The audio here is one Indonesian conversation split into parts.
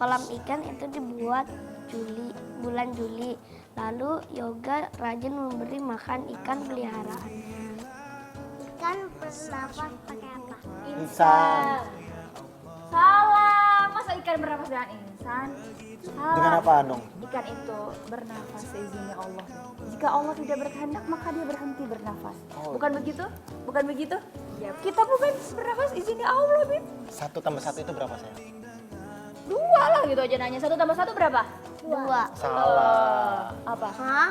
kolam ikan itu dibuat bulan Juli. Lalu yoga rajin memberi makan ikan peliharaannya. Ikan bernafas pakai apa? Insan. Salah, masa ikan bernafas dengan insan? Salah. Dengan apa dong? Ikan itu bernafas seizinnya Allah. Jika Allah tidak berkehendak, maka dia berhenti bernafas. Oh. Bukan begitu? Bukan begitu? Ya, kita bukan bernafas izinnya Allah, Bib. 1 tambah 1 itu berapa sayang? 2 lah gitu aja nanya. 1 tambah 1 berapa? 2. Salah. Apa? Hah?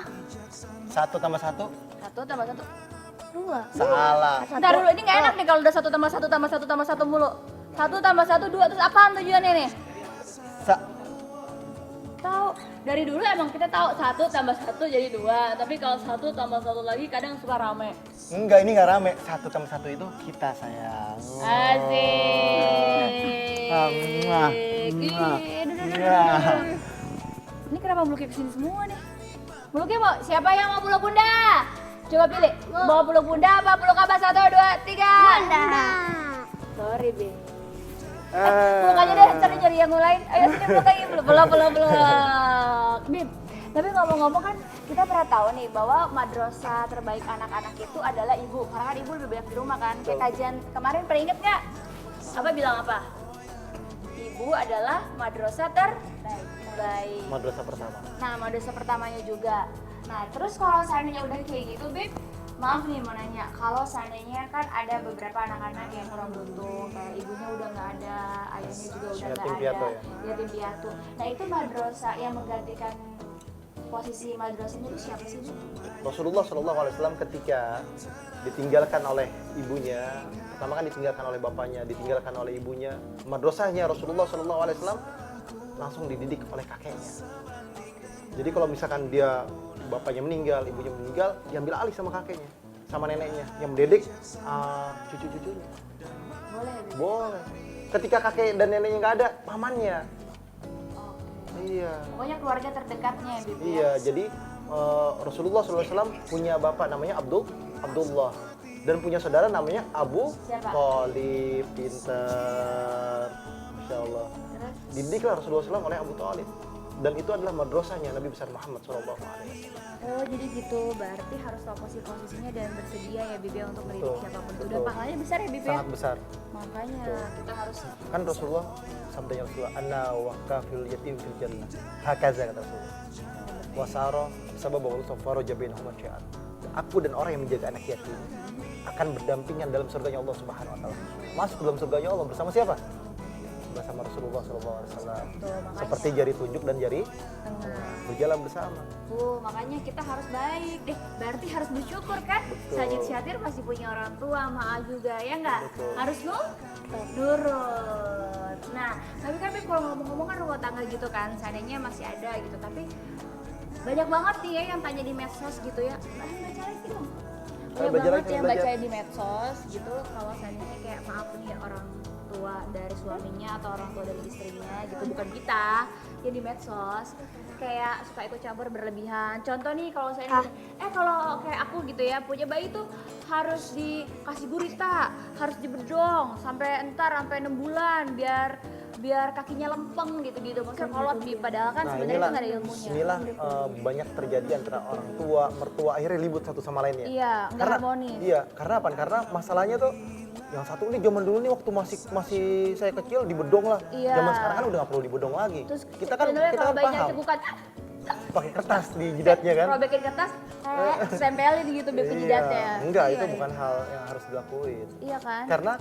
1 tambah 1? 1 tambah 1. 2. Salah. Ntar dulu, ini gak enak nih kalau udah 1 tambah 1 tambah 1 tambah 1 mulu. 1 tambah 1, 2, terus apaan tujuannya nih? Tahu, dari dulu emang kita tahu 1 tambah 1 jadi 2. Tapi kalau 1 tambah 1 lagi kadang suka rame. Enggak, ini nggak rame. 1 tambah 1 itu kita sayang. Asik. Mwah. Ini kenapa meluknya kesini semua nih? Meluknya mau, siapa yang mau peluk bunda? Coba pilih, mau peluk bunda apa peluk abah? 1, 2, 3. Bunda. Sorry, Beb. Peluk aja deh, cari yang lain. Ayo sini peluk lagi, peluk. Bib, tapi ngomong-ngomong kan kita pernah tahu nih bahwa madrasah terbaik anak-anak itu adalah ibu. Karena kan ibu lebih banyak di rumah kan. Kayak kajian kemarin pernah inget nggak? Apa bilang apa? Ibu adalah madrasah terbaik. Madrasah pertama. Nah, madrasah pertamanya juga. Nah, terus kalau seandainya udah kayak gitu, Bib, maaf nih mau nanya, kalau seandainya kan ada beberapa anak-anak yang kurang beruntung, kayak ibunya udah nggak ada, ayahnya juga udah nggak Yatim ada, piatu ya? yatim piatu. Nah itu madrasah yang menggantikan posisi madrasahnya itu siapa sih? Bu? Rasulullah SAW ketika ditinggalkan oleh ibunya, pertama kan ditinggalkan oleh bapaknya, ditinggalkan oleh ibunya, madrasahnya Rasulullah SAW langsung dididik oleh kakeknya. Jadi kalau misalkan dia bapaknya meninggal, ibunya meninggal, diambil alih sama kakeknya, sama neneknya yang mendidik cucu-cucunya. Boleh ya, Bu? Boleh. Ketika kakek dan neneknya nggak ada, pamannya. Oke. Iya. Pokoknya keluarga terdekatnya ya, Bib. Ya? Iya. Jadi Rasulullah SAW punya bapak namanya Abdullah dan punya saudara namanya Abu Siapa? Thalib. Pinter, Masya Allah. Terus? Didiklah Rasulullah SAW oleh Abu Thalib. Dan itu adalah madrasahnya Nabi besar Muhammad SAW. Oh jadi gitu, berarti harus tahu posisinya dan bersedia ya Bib ya untuk mendidik Betul, siapapun. betul. Udah pahalanya besar ya Bib ya? Sangat besar. Makanya Betul. kita harus Kan Rasulullah sabdanya Rasulullah, "Ana wa kafil yatim fil jannah." Hakaza kata Rasulullah. Wasara sabab Allah faraja bainahuma syai'an. Aku dan orang yang menjaga anak yatim akan berdampingan dalam surganya Allah Subhanahu wa taala. Masuk dalam surganya Allah bersama siapa? Bersama Rasulullah SAW. makanya. Seperti jari tunjuk dan jari tengah. berjalan bersama. Makanya kita harus baik deh. Berarti harus bersyukur kan? Betul. Sajid Syatir masih punya orang tua, maaf juga ya nggak? Betul. Harus nurut. Nah, tapi kan Bib kalau ngomong-ngomong kan rumah tangga gitu kan, seandainya masih ada gitu. Tapi banyak banget nih ya yang tanya di medsos gitu ya. Baca lagi dong. Banyak Baca banget lagi, yang belajar. baca di medsos gitu. Kalau seandainya kayak maaf nih orang tua dari suaminya atau orang tua dari istrinya gitu, bukan kita yang di medsos kayak suka ikut campur berlebihan. Contoh nih kalau saya kalau kayak aku gitu ya punya bayi tuh harus dikasih gurita, harus dibedong sampai 6 bulan biar kakinya lempeng gitu maksudnya kolot padahal kan Nah sebenarnya itu nggak ada ilmunya. inilah banyak terjadi antara orang tua, mertua akhirnya ribut satu sama lainnya. Iya, nggak harmonis. Iya, karena apa? Karena masalahnya tuh yang satu ini zaman dulu nih waktu masih saya kecil dibedong lah. Iya. Zaman sekarang kan udah nggak perlu dibedong lagi. Terus kita kan sebenarnya kalau bayinya paham. cegukan Pakai kertas di jidatnya kan? robekin kertas, tempelin gitu biar ke jidatnya. Enggak, Iya, itu iya. bukan hal yang harus dilakuin. Iya kan? Karena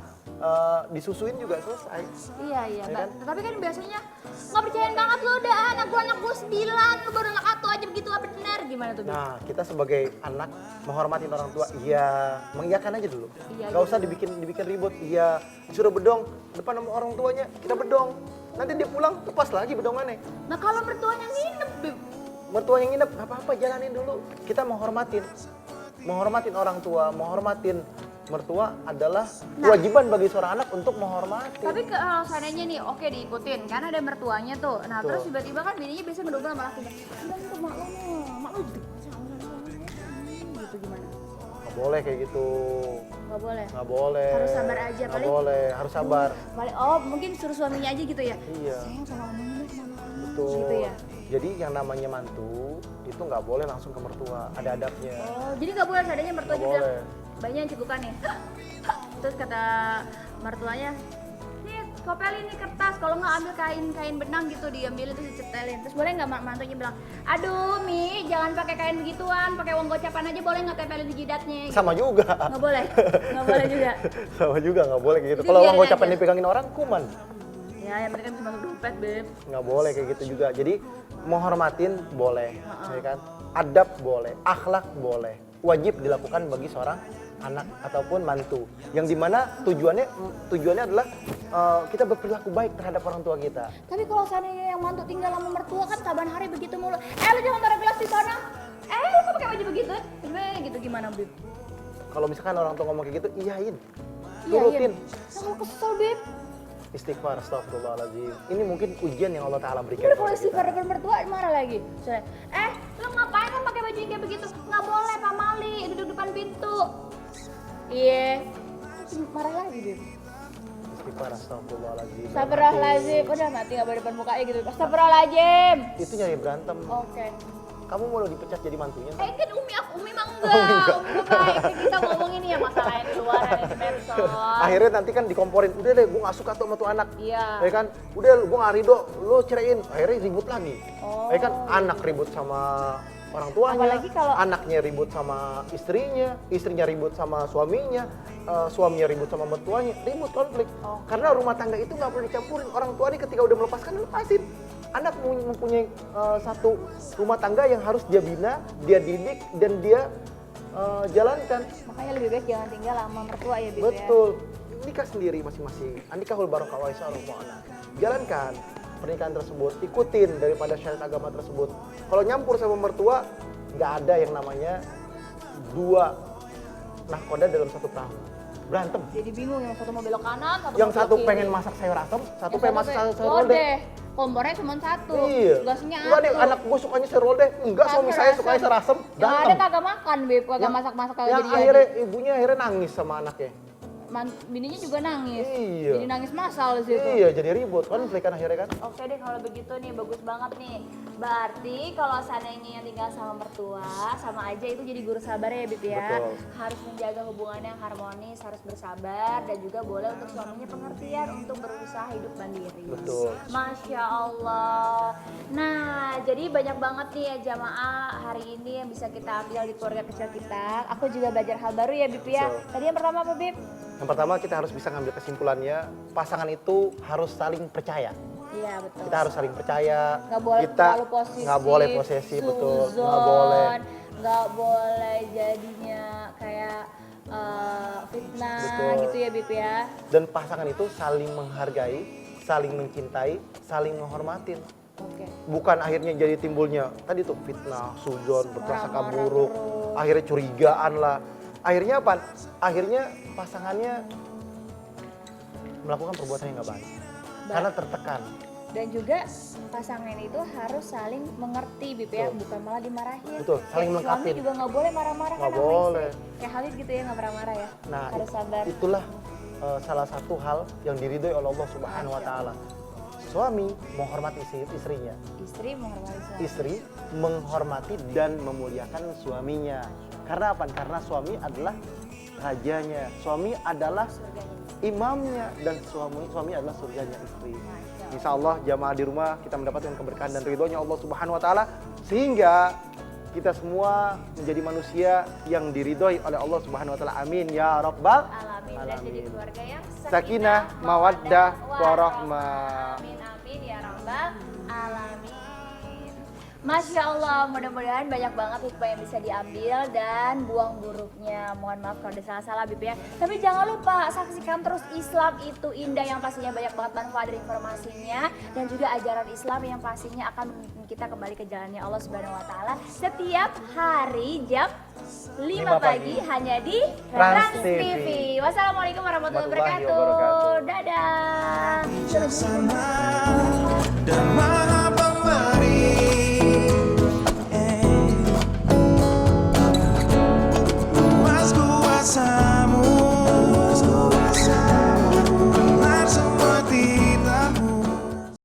disusuin juga selesai. Iya, Ya Mbak. kan? Tapi kan biasanya nggak percayaan banget lo udah anak gue 9, lu baru anak satu aja begitu apa benar gimana tuh? Bib? Nah, kita sebagai anak menghormatin orang tua, iya, mengiyakan aja dulu. Iya, Gak iya. usah dibikin ribut, iya. Disuruh bedong depan sama orang tuanya, kita bedong. Nanti dia pulang, lepas lagi bedongannya. Nah kalau mertuanya nginep, Bib. Mertua yang nginep, nggak apa-apa, jalanin dulu. Kita menghormatin orang tua, menghormatin mertua adalah kewajiban bagi seorang anak untuk menghormati. Tapi kalau seandainya nih, oke diikutin, kan ada mertuanya tuh. Nah Betul. terus tiba-tiba kan bininya biasanya ngedobel sama lakinya. Udah itu mak lo gitu gimana? Nggak boleh kayak gitu. Nggak boleh. Nggak boleh. Harus sabar aja, Nggak paling- boleh, harus sabar. Oh mungkin suruh suaminya aja gitu ya? Iya. Sayang sama omongin sama kamu. Betul. Gitu ya? Jadi yang namanya mantu itu nggak boleh langsung ke mertua, ada adabnya. Oh, jadi nggak boleh seadanya mertua Nggak juga. boleh. Banyak yang cegukan nih. Terus kata mertuanya, nih kopelin nih kertas, kalau nggak ambil kain benang gitu diambilin terus dicetelin. Terus boleh nggak mantunya bilang, aduh Mi, jangan pakai kain begituan, pakai uang gocapan aja boleh nggak tempelin di jidatnya? Gitu. Sama juga. Nggak boleh, nggak boleh juga. Sama juga nggak boleh kayak gitu. Jadi Kalau uang biarin gocapan aja. dipegangin orang, kuman. Ya, yang penting kan bisa masuk dompet, Beb. Nggak boleh kayak gitu juga. Jadi menghormatin boleh, ya kan? Adab boleh, akhlak boleh. Wajib dilakukan bagi seorang anak ataupun mantu. Yang dimana tujuannya adalah kita berperilaku baik terhadap orang tua kita. Tapi kalau seandainya yang mantu tinggal sama mertua kan saban hari begitu mulu. Lu jangan taruh gelas di sana. Lu kok pakai baju begitu? Gitu gimana, Beb? Kalau misalkan orang tua ngomong kayak gitu, iyain, Iya, turutin. Kalau kesel, Beb. Istighfar, astagfirullahaladzim. Ini mungkin ujian yang Allah Ta'ala berikan. Udah kalau kepada kita. istighfar depan mertua marah lagi. Soalnya, lu ngapain kan pakai baju yang kayak begitu? Nggak boleh, Pak Mali, duduk depan pintu. Iya. Marah lagi, Beb. Istighfar, astagfirullahaladzim. Astagfirullahaladzim. Udah mati nggak boleh depan mukanya gitu. Astagfirullahaladzim. Itu nyari berantem. Oke. Kamu mau dipecat jadi mantunya? Kan Umi mah enggak. Umi baik. Kita ngomongin nih ya masalah yang di luar di medsos. Akhirnya nanti kan dikomporin, udah deh gue gak suka tuh sama tuh anak. Iya. Ya kan, udah gue gak ridho, lo ceraiin. Akhirnya ribut lagi. Oh. Ya kan, anak ribut sama orang tuanya, Apalagi kalau- anaknya ribut sama istrinya ribut sama suaminya, suaminya ribut sama mertuanya, ribut konflik. Oh. Karena rumah tangga itu gak perlu dicampurin. Orang tua nih ketika udah melepaskan, lepasin. Anak mempunyai satu rumah tangga yang harus dia bina, dia didik, dan dia jalankan. Makanya lebih baik jangan tinggal sama mertua ya, Bib. Betul. Nikah sendiri masing-masing. Anikahul barokah wa isya'allahu mu'ana. Jalankan pernikahan tersebut, ikutin daripada syariat agama tersebut. Kalau nyampur sama mertua, nggak ada yang namanya dua nahkoda dalam satu perahu. Berantem. Jadi bingung, yang satu mau belok kanan, Yang mau satu belok pengen kiri. masak sayur asam, satu Yang pengen masak sayur lodeh. lodeh. Kompornya cuma satu. Iya. Tugasnya Enggak deh, satu. anak gue sukanya sayur lodeh. Enggak, suami saya sukanya sayur asam. Yang ada Berantem. kagak makan, Beb. Kagak masak-masak kagak Yang jadi. akhirnya ibunya nangis sama anaknya. Bininya juga nangis. Iya. Jadi nangis masal di situ. Iya, jadi ribut konflik kan akhirnya kan. Oke deh kalau begitu nih, bagus banget nih. Berarti kalau seandainya yang tinggal sama mertua, sama aja itu jadi guru sabar ya, Bib ya. Betul. Harus menjaga hubungan yang harmonis, harus bersabar, dan juga boleh untuk suaminya pengertian untuk berusaha hidup mandiri. Betul. Masya Allah. Nah, jadi banyak banget nih ya jamaah hari ini yang bisa kita ambil di keluarga kecil kita. Aku juga belajar hal baru ya, Bib ya. Betul. Tadi yang pertama apa, Bib? Yang pertama kita harus bisa ngambil kesimpulannya, pasangan itu harus saling percaya. Iya, betul. Kita harus saling percaya. Nggak boleh kita terlalu posesif, nggak boleh posesif, betul. suzon, Nggak boleh. nggak boleh jadinya kayak fitnah Betul. gitu ya, Bib ya. Dan pasangan itu saling menghargai, saling mencintai, saling menghormatin. Oke. Bukan akhirnya jadi timbulnya tadi tuh fitnah, suzon, berprasangka Marah-marah buruk, terus. akhirnya curigaan lah. Akhirnya apa? Akhirnya pasangannya melakukan perbuatan yang nggak baik. Karena tertekan. Dan juga pasangan itu harus saling mengerti, Bib ya, Betul. bukan malah dimarahin. Betul, saling Kayak melengkapi. Suami juga nggak boleh marah-marah Nggak kan sama boleh. istri. Kayak Khalid gitu ya, nggak marah-marah ya. Nah, harus sabar. itulah salah satu hal yang diridhoi oleh Allah Subhanahu wa taala. Suami menghormati istrinya, Istri menghormati suami. istri menghormati dan memuliakan suaminya. Karena apa? Karena suami adalah rajanya, suami adalah imamnya, dan suami adalah surganya istri. Insya Allah jamaah di rumah kita mendapatkan keberkahan dan ridhonya Allah Subhanahu wa taala, sehingga kita semua menjadi manusia yang diridhoi oleh Allah Subhanahu wa taala. Amin ya rabbal Alamin. Dan jadi keluarga yang Sakinah, mawaddah, warahmah. Amin amin ya rabbal alamin. Masya Allah, mudah-mudahan banyak banget hikmah yang bisa diambil dan buang buruknya. Mohon maaf kalau ada salah-salah, Bib ya. Tapi jangan lupa saksikan terus Islam itu indah, yang pastinya banyak banget manfaat dari informasinya, dan juga ajaran Islam yang pastinya akan membimbing kita kembali ke jalannya Allah Subhanahu wa taala setiap hari jam 5 pagi hanya di Trans Trans TV. TV. Wassalamualaikum warahmatullahi Warahmatullahi wabarakatuh. wabarakatuh. Dadah. dan maha